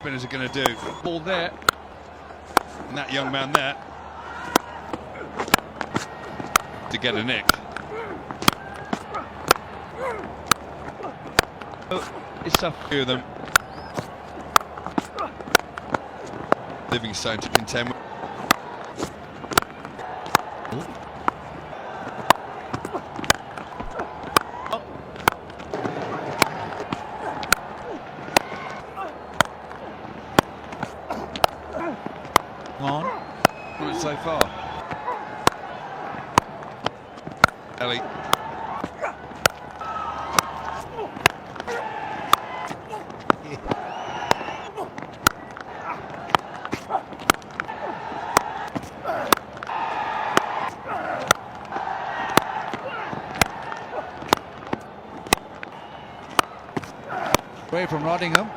Spinners are going to do. Ball there, and that young man there to get a nick. It's a few of them. Livingstone to contend with. On so far. Ellie. Away from Nottingham.